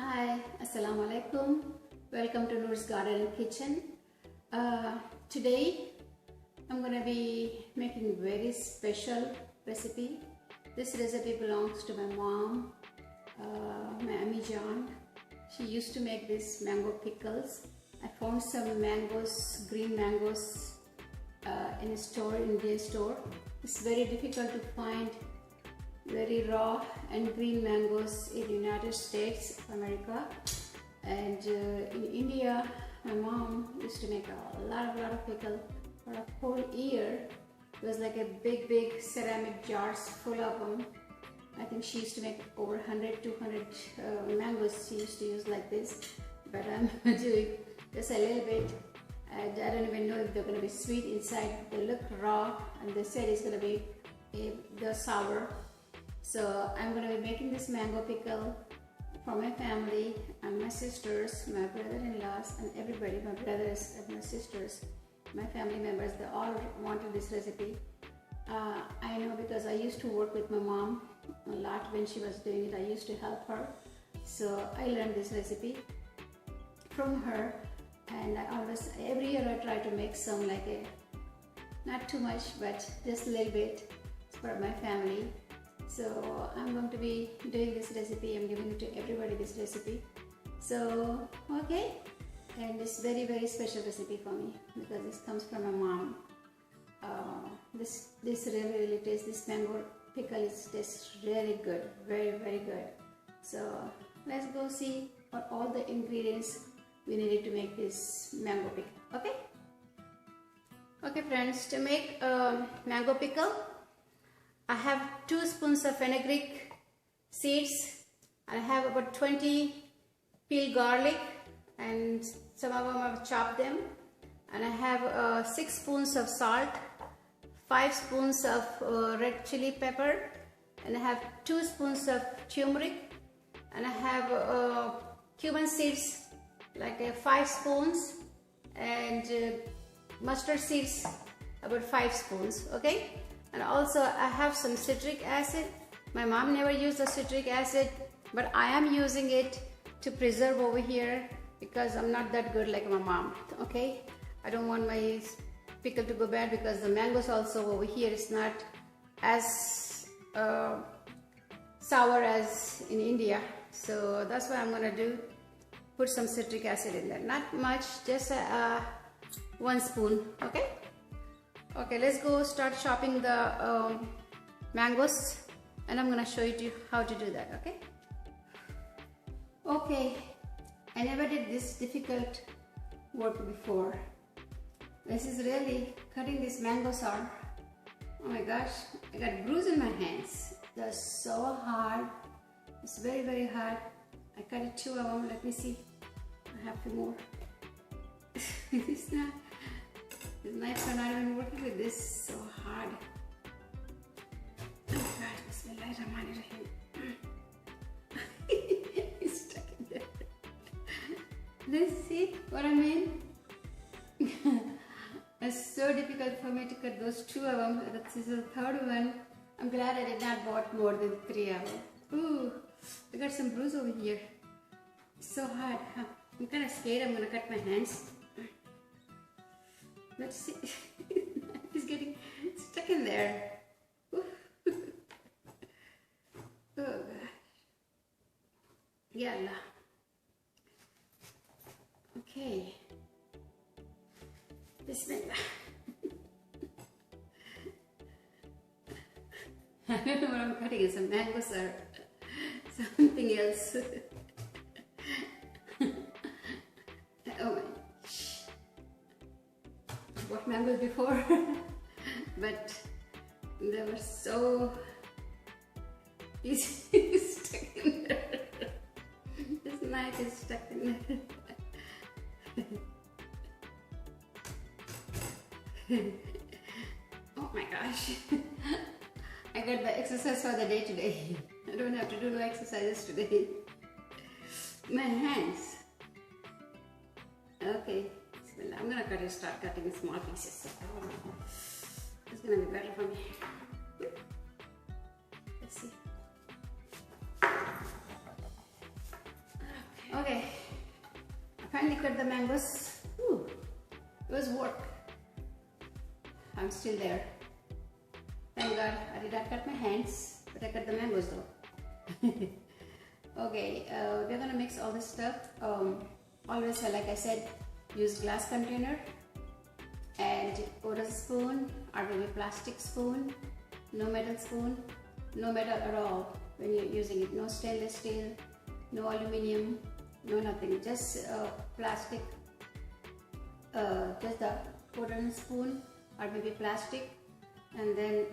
Hi, Assalamu alaikum. Welcome to Noor's Garden and Kitchen. Today I'm going to be making a very special recipe. This recipe belongs to my mom, my Ammi Jan. She used to make these mango pickles. I found some mangoes, green mangoes in a store, Indian store. It's very difficult to find very raw and green mangoes in the United States of America, and in India my mom used to make a lot of pickle for a whole year. It was like a big ceramic jars full of them. I think she used to make over 100-200 mangoes she used to use like this, but I'm doing just a little bit, and I don't even know if they're going to be sweet inside. They look raw and they said it's going to be they're sour. So I'm going to be making this mango pickle for my family and my sisters, my brother-in-laws, and everybody, my brothers and my sisters, my family members. They all wanted this recipe. I know because I used to work with my mom a lot when she was doing it. I used to help her. So I learned this recipe from her, and every year I try to make some, like not too much, but just a little bit for my family. So I'm going to be doing this recipe. I'm giving it to everybody, this recipe. So okay, and it's very special recipe for me because this comes from my mom. This really tastes, this mango pickle tastes really good, very good. So let's go see what all the ingredients we needed to make this mango pickle. Okay friends, to make mango pickle, I have 2 spoons of fenugreek seeds, and I have about 20 peeled garlic, and some of them I've chopped them, and I have 6 spoons of salt, 5 spoons of red chili pepper, and I have 2 spoons of turmeric, and I have cumin seeds like 5 spoons, and mustard seeds about 5 spoons. Okay. And also I have some citric acid. My mom never used the citric acid, but I am using it to preserve over here because I'm not that good like my mom. Okay, I don't want my pickle to go bad because the mangoes also over here is not as sour as in India. So that's what I'm gonna do. Put some citric acid in there. Not much, just 1 spoon. Okay, let's go start chopping the mangoes, and I'm gonna show you how to do that. Okay, I never did this difficult work before. This is really cutting these mangoes are, oh my gosh, I got bruise in my hands. They're so hard. It's very hard. I cut 2 of them. Let me see. I have 2 more. This knife are not even working with this, so hard. Oh God, Bismillahirrahmanirrahim. It's stuck in there. Let's see what I mean. It's so difficult for me to cut those 2 of them. This is the 3rd one. I'm glad I did not bought more than 3 of them. Ooh, I got some bruise over here. It's so hard. I'm kind of scared I'm gonna cut my hands. Let's see. It's getting stuck in there. Oh God. Yalla. Okay. Bismillah. I don't know what I'm cutting. Some mangoes or something else. Oh my. Bought mangoes before, but they were so easy stuck in there. This knife is stuck in there. Oh my gosh. I got the exercise for the day today. I don't have to do no exercises today. My hands. Okay. I'm gonna start cutting in small pieces. It's gonna be better for me. Let's see. Okay. finally cut the mangoes. Whew, it was work. I'm still there. Thank God I did not cut my hands, but I cut the mangoes though. Okay, we're gonna mix all this stuff. Always, like I said, use glass container and wooden spoon or maybe plastic spoon, no metal spoon, no metal at all when you're using it. No stainless steel, no aluminum, no nothing, just plastic, just the wooden spoon or maybe plastic, and then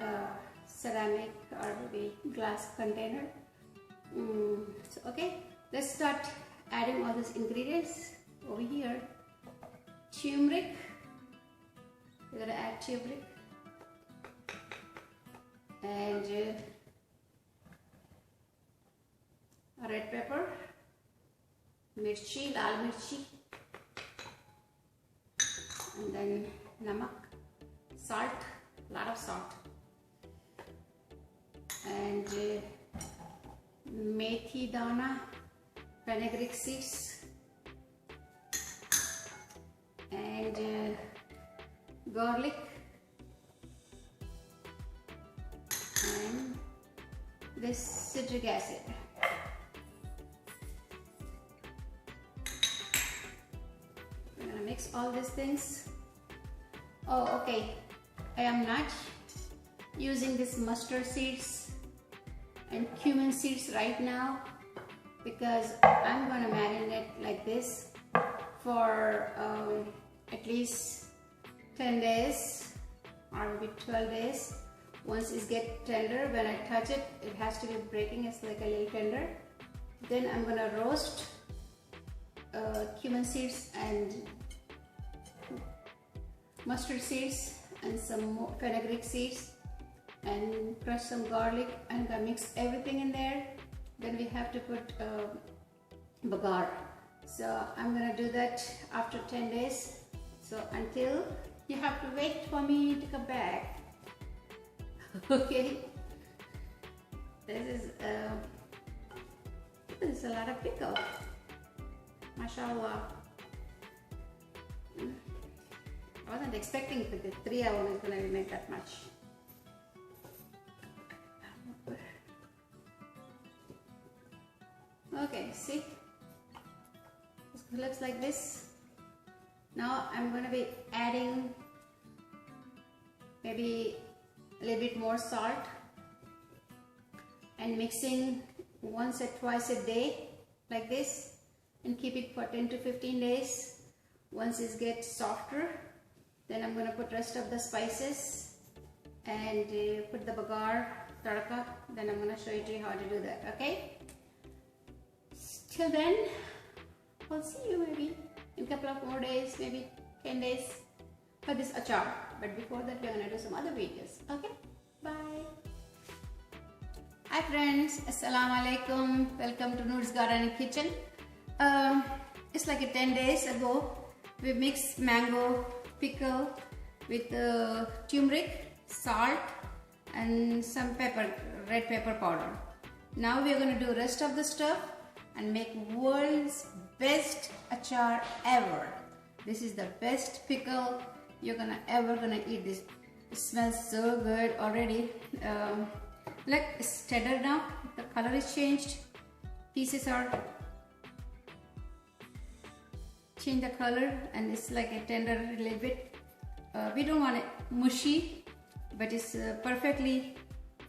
ceramic or maybe glass container. So okay, let's start adding all these ingredients over here. Turmeric, we're gonna add turmeric, and red pepper, mirchi, lal mirchi, and then namak, salt, lot of salt, and methi dana, fenugreek seeds, and garlic, and this citric acid. We're gonna mix all these things. Oh, okay. I am not using this mustard seeds and cumin seeds right now because I'm gonna marinate like this for at least 10 days or maybe 12 days. Once it gets tender, when I touch it, it has to be breaking. It's like a little tender. Then I'm gonna roast cumin seeds and mustard seeds and some more fenugreek seeds and crush some garlic and mix everything in there. Then we have to put bagar. So I'm gonna do that after 10 days. So until you have to wait for me to come back. Okay. This is a lot of pickle. Mashallah. I wasn't expecting the 3 hours is gonna make that much. Okay, see? It looks like this. Now I'm going to be adding maybe a little bit more salt and mixing once or twice a day like this and keep it for 10 to 15 days. Once it gets softer, then I'm going to put rest of the spices and put the bagar, tadka. Then I'm going to show you how to do that, okay? Till then, I'll see you maybe in a couple of more days, maybe 10 days for this achar. But before that, we're gonna do some other videos. Okay? Bye. Hi friends, Assalamu Alaikum. Welcome to Noor's Garden and Kitchen. It's like 10 days ago, we mixed mango pickle with turmeric, salt, and some pepper, red pepper powder. Now we are gonna do rest of the stuff and make world's best achar ever. This is the best pickle you're ever gonna eat. This it smells so good already. Look, it's tender now. The color is changed. Pieces are change the color, and it's like a tender a little bit. We don't want it mushy, but it's perfectly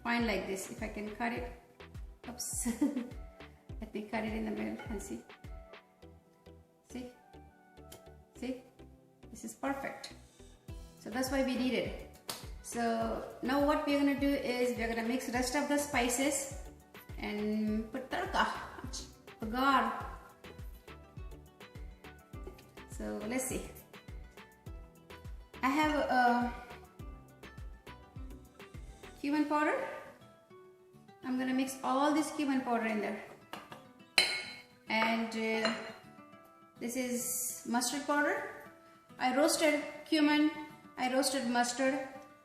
fine like this. If I can cut it, oops. Let me cut it in the middle and see. See? See? This is perfect. So that's why we need it. So now what we're gonna do is we're gonna mix the rest of the spices and put tadka, bagar. So let's see. I have cumin powder. I'm gonna mix all this cumin powder in there. And this is mustard powder. I roasted cumin, I roasted mustard.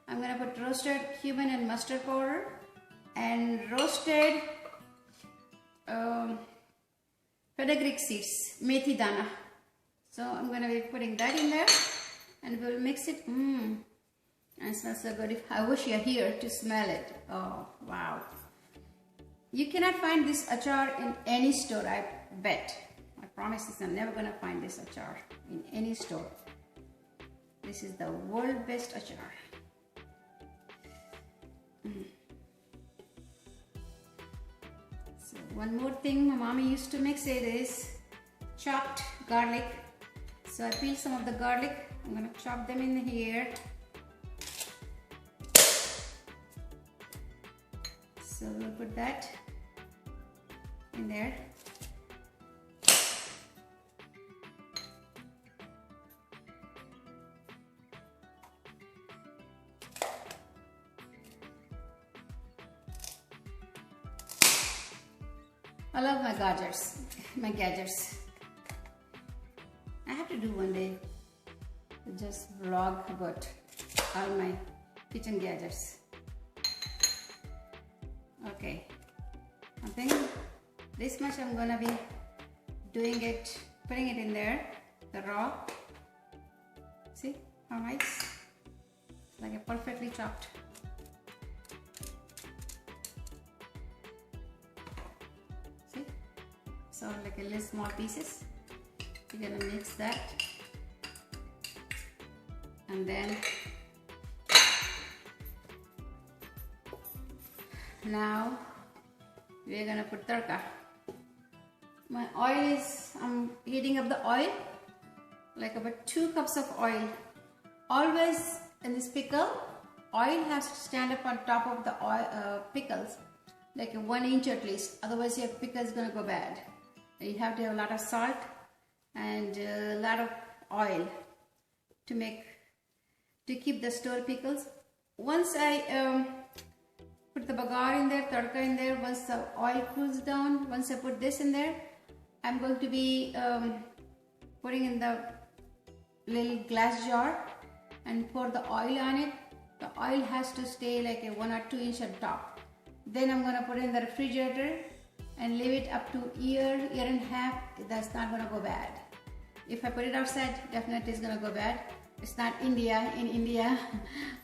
I'm gonna put roasted cumin and mustard powder and roasted fenugreek seeds, methi dana. So I'm going to be putting that in there and we'll mix it. And it smells so good. I wish you're here to smell it. Oh, wow. You cannot find this achar in any store, I bet. I promise you, I'm never going to find this achar in any store. This is the world best achar. So one more thing my mommy used to mix it is chopped garlic. So I peel some of the garlic. I'm going to chop them in here. So we'll put that in there. I love my gadgets. I have to do one day, just vlog about all my kitchen gadgets. Okay, I think this much I'm gonna be doing it, putting it in there, the raw. See how nice? It's like a perfectly chopped. See? So like a little small pieces. You're gonna mix that. And then now we're gonna put tadka. My oil is, I'm heating up the oil, like about 2 cups of oil. Always in this pickle, oil has to stand up on top of the oil, pickles, like 1 inch at least. Otherwise your pickle is gonna go bad. You have to have a lot of salt and a lot of oil to keep the store pickles. Once I put the bagar in there, tadka in there, once the oil cools down, once I put this in there, I'm going to be putting in the little glass jar and pour the oil on it. The oil has to stay like a 1 or 2 inch at top. Then I'm going to put it in the refrigerator and leave it up to year and a half. That's not going to go bad. If I put it outside, definitely it's going to go bad. It's not India. In India,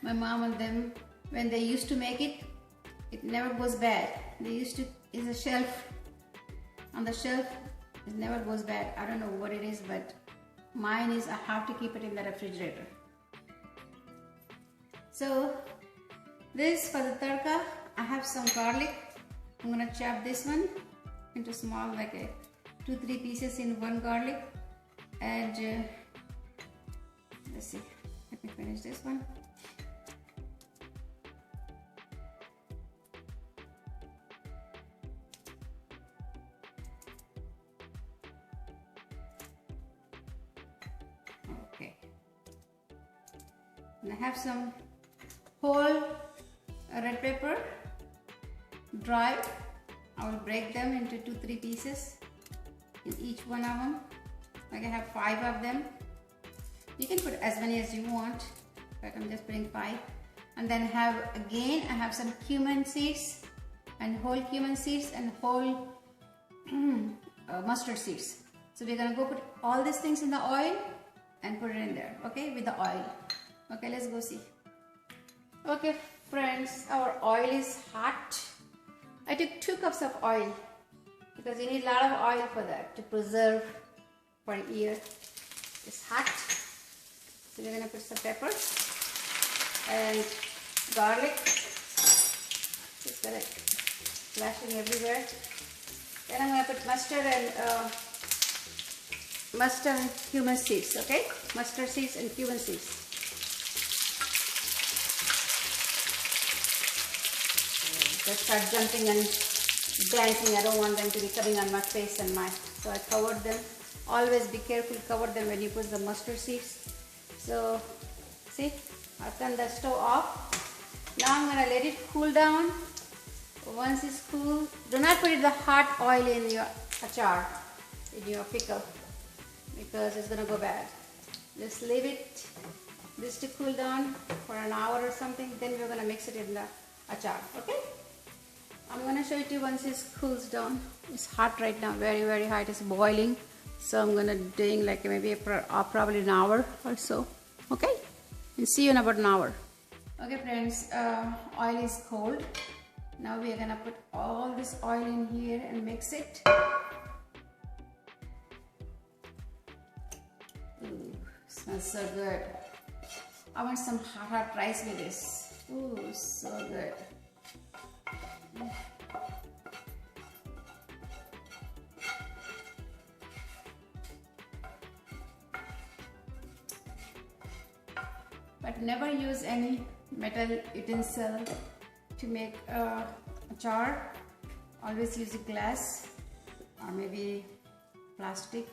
my mom and them, when they used to make it, it never goes bad. They used to, it's a shelf. On the shelf, it never goes bad. I don't know what it is, but mine is I have to keep it in the refrigerator. So this for the tadka, I have some garlic. I'm gonna chop this one into small, like a 2-3 pieces in one garlic. And let's see, let me finish this one. Okay, and I have some whole red pepper, dry. I will break them into 2-3 pieces in each one of them. Like I have 5 of them. You can put as many as you want, but I'm just putting 5. And then I have some cumin seeds and whole cumin seeds and whole mustard seeds. So we're gonna go put all these things in the oil and put it in there, okay, with the oil. Okay, let's go see. Okay friends, our oil is hot. I took 2 cups of oil because you need a lot of oil for that to preserve for a year. It's hot. So we're going to put some pepper and garlic. Just got it splashing everywhere. Then I'm going to put mustard and cumin seeds, okay? Mustard seeds and cumin seeds. Just start jumping and dancing. I don't want them to be coming on my face and so I covered them. Always be careful, cover them when you put the mustard seeds. So see, I've turned the stove off. Now I'm gonna let it cool down. Once it's cool, do not put the hot oil in your achar, in your pickle, because it's gonna go bad. Just leave it this to cool down for an hour or something. Then we're gonna mix it in the achar. Okay. I'm gonna show it to you once it cools down. It's hot right now, very hot. It's boiling. So I'm gonna doing like maybe probably an hour or so. Okay, and see you in about an hour. Okay friends, oil is cold. Now we are gonna put all this oil in here and mix it. Ooh, smells so good. I want some hot rice with this. Ooh, so good. But never use any metal utensil to make achar. Always use a glass or maybe plastic.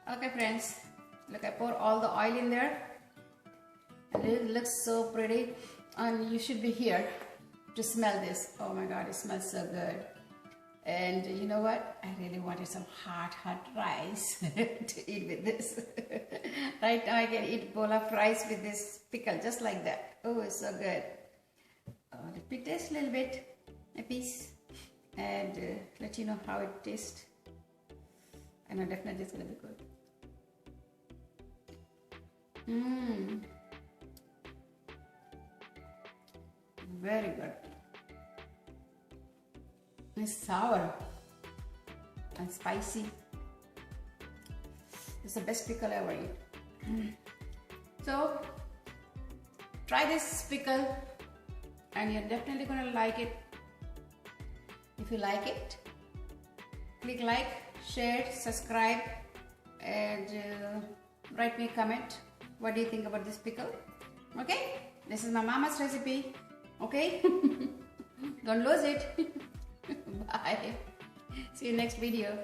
Okay friends, look, I pour all the oil in there and it looks so pretty, and you should be here to smell this. Oh my god, it smells so good. And you know what? I really wanted some hot rice to eat with this. Right now I can eat a bowl of rice with this pickle just like that. Oh, it's so good. Let me taste a little bit, a piece, and let you know how it tastes. I know definitely it's going to be good. Very good. It's sour and spicy. It's the best pickle I ever eat. So try this pickle and you're definitely gonna like it. If you like it, click like, share, subscribe, and write me a comment. What do you think about this pickle? Okay, this is my mama's recipe. Okay, don't lose it. Bye. See you next video.